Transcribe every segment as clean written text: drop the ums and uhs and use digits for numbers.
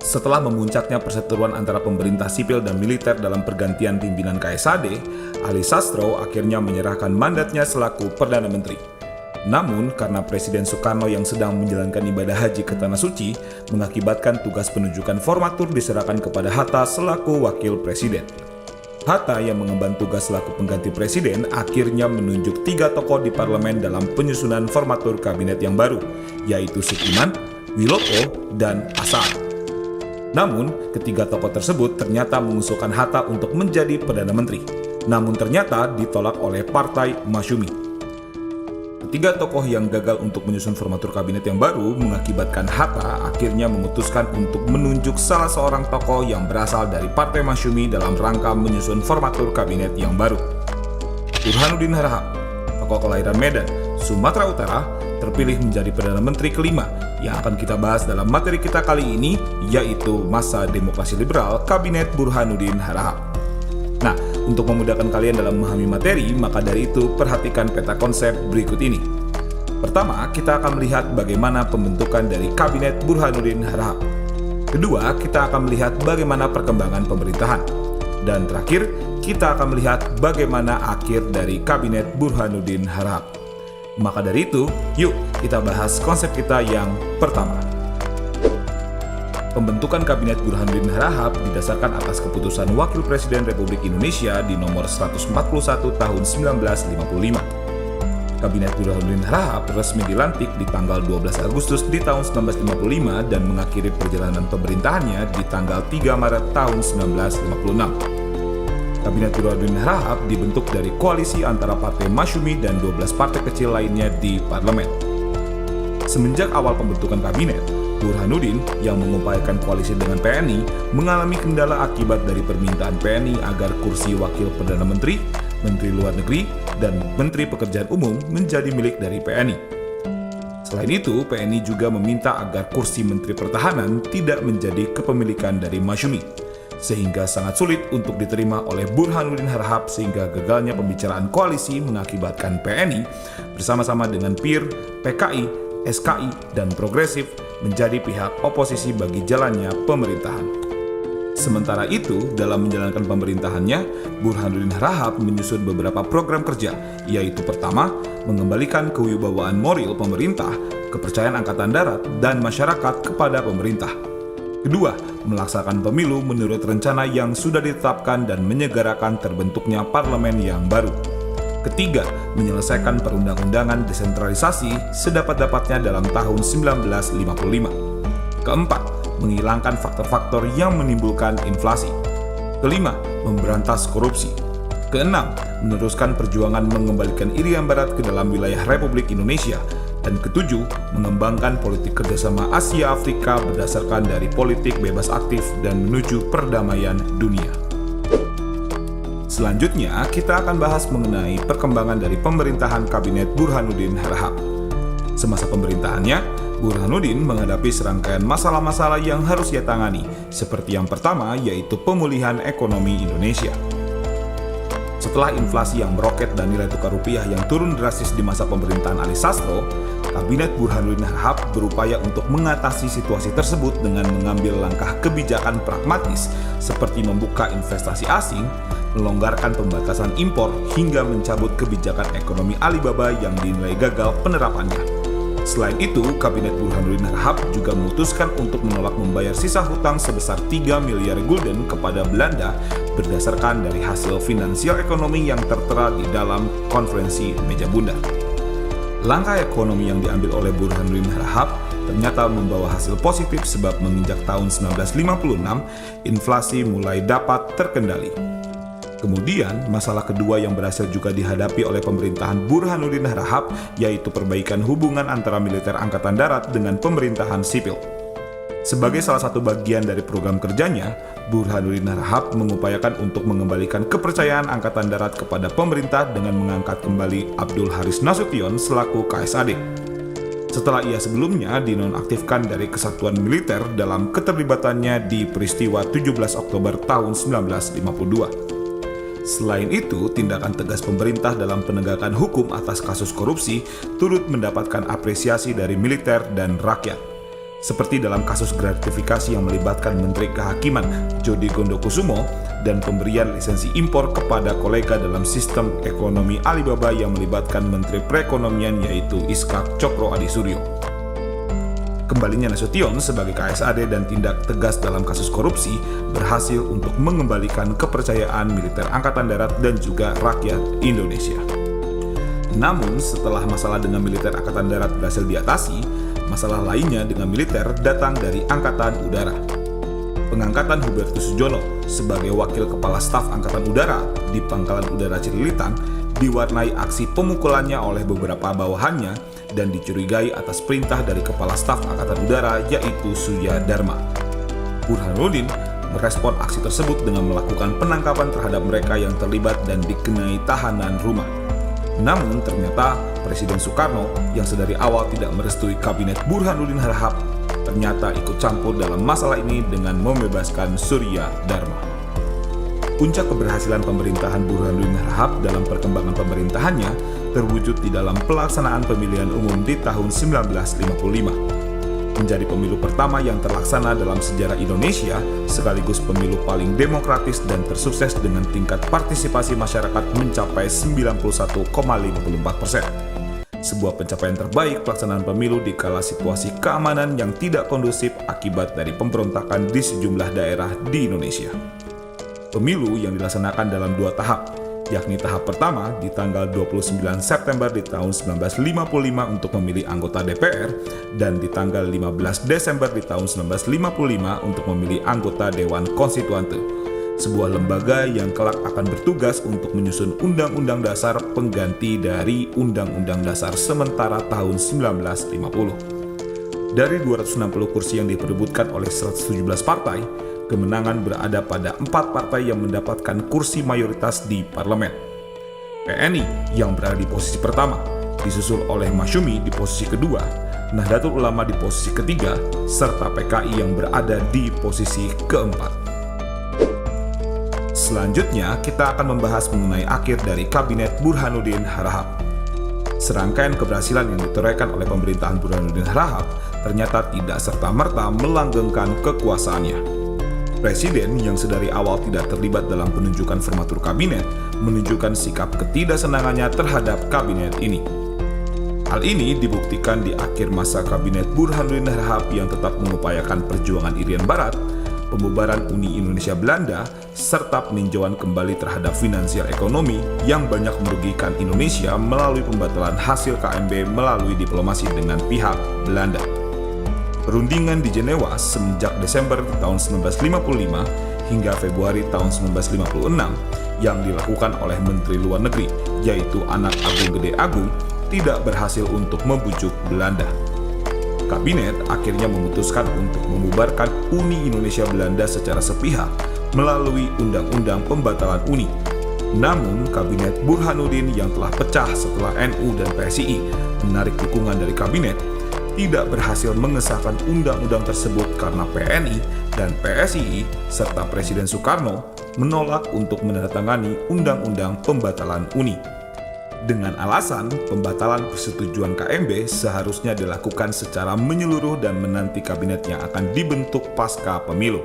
Setelah memuncaknya perseteruan antara pemerintah sipil dan militer dalam pergantian pimpinan KSAD, Ali Sastro akhirnya menyerahkan mandatnya selaku Perdana Menteri. Namun, karena Presiden Soekarno yang sedang menjalankan ibadah haji ke Tanah Suci, mengakibatkan tugas penunjukan formatur diserahkan kepada Hatta selaku Wakil Presiden. Hatta yang mengemban tugas selaku pengganti presiden akhirnya menunjuk 3 tokoh di parlemen dalam penyusunan formatur kabinet yang baru, yaitu Sukiman, Wilopo, dan Asar. Namun, ketiga tokoh tersebut ternyata mengusulkan Hatta untuk menjadi Perdana Menteri, namun ternyata ditolak oleh Partai Masyumi. Ketiga tokoh yang gagal untuk menyusun formatur kabinet yang baru mengakibatkan Hatta akhirnya memutuskan untuk menunjuk salah seorang tokoh yang berasal dari Partai Masyumi dalam rangka menyusun formatur kabinet yang baru. Burhanuddin Harahap, tokoh kelahiran Medan, Sumatera Utara, terpilih menjadi Perdana Menteri kelima yang akan kita bahas dalam materi kita kali ini, yaitu masa demokrasi liberal Kabinet Burhanuddin Harahap. Nah, untuk memudahkan kalian dalam memahami materi, maka dari itu perhatikan peta konsep berikut ini. Pertama, kita akan melihat bagaimana pembentukan dari Kabinet Burhanuddin Harahap. Kedua, kita akan melihat bagaimana perkembangan pemerintahan. Dan terakhir, kita akan melihat bagaimana akhir dari Kabinet Burhanuddin Harahap. Maka dari itu, yuk kita bahas konsep kita yang pertama. Pembentukan Kabinet Burhanuddin Harahap didasarkan atas keputusan Wakil Presiden Republik Indonesia di nomor 141 tahun 1955. Kabinet Burhanuddin Harahap resmi dilantik di tanggal 12 Agustus di tahun 1955 dan mengakhiri perjalanan pemerintahannya di tanggal 3 Maret tahun 1956. Kabinet Burhanuddin Harahap dibentuk dari koalisi antara Partai Masyumi dan 12 partai kecil lainnya di parlemen. Semenjak awal pembentukan kabinet, Burhanuddin yang mengupayakan koalisi dengan PNI mengalami kendala akibat dari permintaan PNI agar kursi Wakil Perdana Menteri, Menteri Luar Negeri, dan Menteri Pekerjaan Umum menjadi milik dari PNI. Selain itu, PNI juga meminta agar kursi Menteri Pertahanan tidak menjadi kepemilikan dari Masyumi, sehingga sangat sulit untuk diterima oleh Burhanuddin Harahap sehingga gagalnya pembicaraan koalisi mengakibatkan PNI bersama-sama dengan PIR, PKI, SKI, dan Progresif menjadi pihak oposisi bagi jalannya pemerintahan. Sementara itu, dalam menjalankan pemerintahannya, Burhanuddin Harahap menyusun beberapa program kerja, yaitu pertama, mengembalikan kewibawaan moral pemerintah, kepercayaan Angkatan Darat, dan masyarakat kepada pemerintah. Kedua, melaksanakan pemilu menurut rencana yang sudah ditetapkan dan menyegerakan terbentuknya parlemen yang baru. Ketiga, menyelesaikan perundang-undangan desentralisasi sedapat-dapatnya dalam tahun 1955. Keempat, menghilangkan faktor-faktor yang menimbulkan inflasi. Kelima, memberantas korupsi. Keenam, meneruskan perjuangan mengembalikan Irian Barat ke dalam wilayah Republik Indonesia. Dan ketujuh, mengembangkan politik kerjasama Asia Afrika berdasarkan dari politik bebas aktif dan menuju perdamaian dunia. Selanjutnya, kita akan bahas mengenai perkembangan dari pemerintahan Kabinet Burhanuddin Harahap. Semasa pemerintahannya, Burhanuddin menghadapi serangkaian masalah-masalah yang harus ia tangani, seperti yang pertama yaitu pemulihan ekonomi Indonesia. Setelah inflasi yang meroket dan nilai tukar rupiah yang turun drastis di masa pemerintahan Ali Sastro, Kabinet Burhanuddin Harahap berupaya untuk mengatasi situasi tersebut dengan mengambil langkah kebijakan pragmatis seperti membuka investasi asing, melonggarkan pembatasan impor, hingga mencabut kebijakan ekonomi Alibaba yang dinilai gagal penerapannya. Selain itu, Kabinet Burhanuddin Harahap juga memutuskan untuk menolak membayar sisa hutang sebesar 3 miliar gulden kepada Belanda berdasarkan dari hasil finansial ekonomi yang tertera di dalam konferensi Meja Bundar. Langkah ekonomi yang diambil oleh Burhanuddin Harahap ternyata membawa hasil positif sebab menginjak tahun 1956, inflasi mulai dapat terkendali. Kemudian, masalah kedua yang berhasil juga dihadapi oleh pemerintahan Burhanuddin Harahap yaitu perbaikan hubungan antara militer Angkatan Darat dengan pemerintahan sipil. Sebagai salah satu bagian dari program kerjanya, Burhanuddin Harahap mengupayakan untuk mengembalikan kepercayaan Angkatan Darat kepada pemerintah dengan mengangkat kembali Abdul Haris Nasution selaku KSAD. Setelah ia sebelumnya dinonaktifkan dari kesatuan militer dalam keterlibatannya di peristiwa 17 Oktober tahun 1952. Selain itu, tindakan tegas pemerintah dalam penegakan hukum atas kasus korupsi turut mendapatkan apresiasi dari militer dan rakyat. seperti dalam kasus gratifikasi yang melibatkan Menteri Kehakiman Jody Gondokusumo dan pemberian lisensi impor kepada kolega dalam sistem ekonomi Alibaba yang melibatkan Menteri Perekonomian yaitu Ishak Cokro Adisuryo. Kembalinya Nasution sebagai KSAD dan tindak tegas dalam kasus korupsi berhasil untuk mengembalikan kepercayaan militer Angkatan Darat dan juga rakyat Indonesia. Namun setelah masalah dengan militer Angkatan Darat berhasil diatasi, masalah lainnya dengan militer datang dari Angkatan Udara. Pengangkatan Hubertus Sujono sebagai Wakil Kepala Staf Angkatan Udara di Pangkalan Udara Cililitan diwarnai aksi pemukulannya oleh beberapa bawahannya dan dicurigai atas perintah dari Kepala Staf Angkatan Udara yaitu Surya Dharma. Burhanuddin merespon aksi tersebut dengan melakukan penangkapan terhadap mereka yang terlibat dan dikenai tahanan rumah. Namun ternyata Presiden Soekarno yang sedari awal tidak merestui kabinet Burhanuddin Harahap ternyata ikut campur dalam masalah ini dengan membebaskan Surya Dharma. Puncak keberhasilan pemerintahan Burhanuddin Harahap dalam perkembangan pemerintahannya terwujud di dalam pelaksanaan pemilihan umum di tahun 1955. Menjadi pemilu pertama yang terlaksana dalam sejarah Indonesia, sekaligus pemilu paling demokratis dan tersukses dengan tingkat partisipasi masyarakat mencapai 91,54%. Sebuah pencapaian terbaik pelaksanaan pemilu di kala situasi keamanan yang tidak kondusif akibat dari pemberontakan di sejumlah daerah di Indonesia. Pemilu yang dilaksanakan dalam 2 tahap, yakni tahap pertama di tanggal 29 September di tahun 1955 untuk memilih anggota DPR dan di tanggal 15 Desember di tahun 1955 untuk memilih anggota Dewan Konstituante, sebuah lembaga yang kelak akan bertugas untuk menyusun Undang-Undang Dasar pengganti dari Undang-Undang Dasar sementara tahun 1950. Dari 260 kursi yang diperebutkan oleh 117 partai, kemenangan berada pada 4 partai yang mendapatkan kursi mayoritas di parlemen. PNI yang berada di posisi pertama, disusul oleh Masyumi di posisi kedua, Nahdlatul Ulama di posisi ketiga, serta PKI yang berada di posisi keempat. Selanjutnya, kita akan membahas mengenai akhir dari Kabinet Burhanuddin Harahap. Serangkaian keberhasilan yang ditorehkan oleh pemerintahan Burhanuddin Harahap ternyata tidak serta-merta melanggengkan kekuasaannya. Presiden yang sedari awal tidak terlibat dalam penunjukan formatur kabinet menunjukkan sikap ketidaksenangannya terhadap kabinet ini. Hal ini dibuktikan di akhir masa kabinet Burhanuddin Harahap yang tetap mengupayakan perjuangan Irian Barat, pembubaran Uni Indonesia Belanda, serta peninjauan kembali terhadap finansial ekonomi yang banyak merugikan Indonesia melalui pembatalan hasil KMB melalui diplomasi dengan pihak Belanda. Perundingan di Jenewa semenjak Desember tahun 1955 hingga Februari tahun 1956 yang dilakukan oleh Menteri Luar Negeri, yaitu anak Agung Gede Agung, tidak berhasil untuk membujuk Belanda. Kabinet akhirnya memutuskan untuk membubarkan Uni Indonesia Belanda secara sepihak melalui Undang-Undang Pembatalan Uni. Namun, Kabinet Burhanuddin yang telah pecah setelah NU dan PSII menarik dukungan dari kabinet, tidak berhasil mengesahkan undang-undang tersebut karena PNI dan PSII serta Presiden Soekarno menolak untuk menandatangani Undang-Undang Pembatalan Uni. Dengan alasan pembatalan persetujuan KMB seharusnya dilakukan secara menyeluruh dan menanti kabinet yang akan dibentuk pasca pemilu.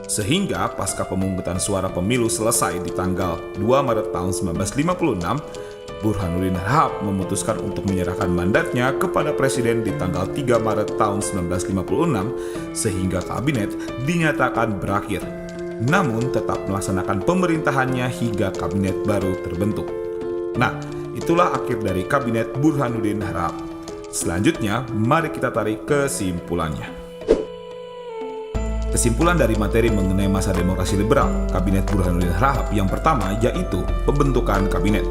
Sehingga pasca pemungutan suara pemilu selesai di tanggal 2 Maret tahun 1956, Burhanuddin Harahap memutuskan untuk menyerahkan mandatnya kepada Presiden di tanggal 3 Maret tahun 1956 sehingga kabinet dinyatakan berakhir. Namun tetap melaksanakan pemerintahannya hingga kabinet baru terbentuk. Nah, itulah akhir dari Kabinet Burhanuddin Harahap. Selanjutnya, mari kita tarik kesimpulannya. Kesimpulan dari materi mengenai masa demokrasi liberal Kabinet Burhanuddin Harahap yang pertama yaitu pembentukan kabinet.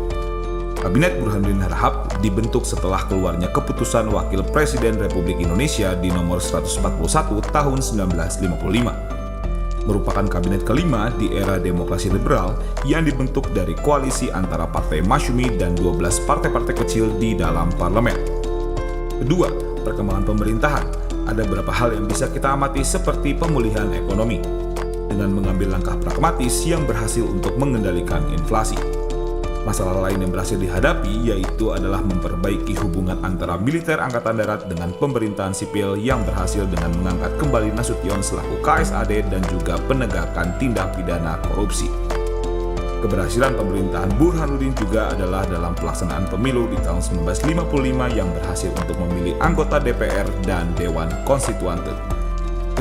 Kabinet Burhanuddin Harahap dibentuk setelah keluarnya keputusan Wakil Presiden Republik Indonesia di nomor 141 tahun 1955. Merupakan kabinet kelima di era demokrasi liberal yang dibentuk dari koalisi antara Partai Masyumi dan 12 partai-partai kecil di dalam parlemen. Kedua, perkembangan pemerintahan. Ada beberapa hal yang bisa kita amati seperti pemulihan ekonomi dengan mengambil langkah pragmatis yang berhasil untuk mengendalikan inflasi. Masalah lain yang berhasil dihadapi yaitu adalah memperbaiki hubungan antara militer Angkatan Darat dengan pemerintahan sipil yang berhasil dengan mengangkat kembali Nasution selaku KSAD dan juga penegakan tindak pidana korupsi. Keberhasilan pemerintahan Burhanuddin juga adalah dalam pelaksanaan pemilu di tahun 1955 yang berhasil untuk memilih anggota DPR dan Dewan Konstituante.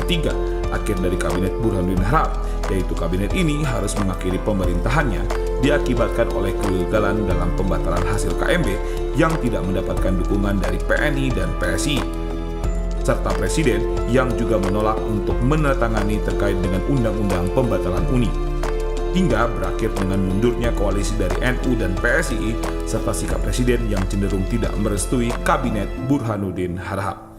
Ketiga, akhir dari kabinet Burhanuddin Harahap, yaitu kabinet ini harus mengakhiri pemerintahannya diakibatkan oleh kegagalan dalam pembatalan hasil KMB yang tidak mendapatkan dukungan dari PNI dan PSI, serta presiden yang juga menolak untuk menandatangani terkait dengan undang-undang pembatalan UNI, hingga berakhir dengan mundurnya koalisi dari NU dan PSI serta sikap presiden yang cenderung tidak merestui kabinet Burhanuddin Harahap.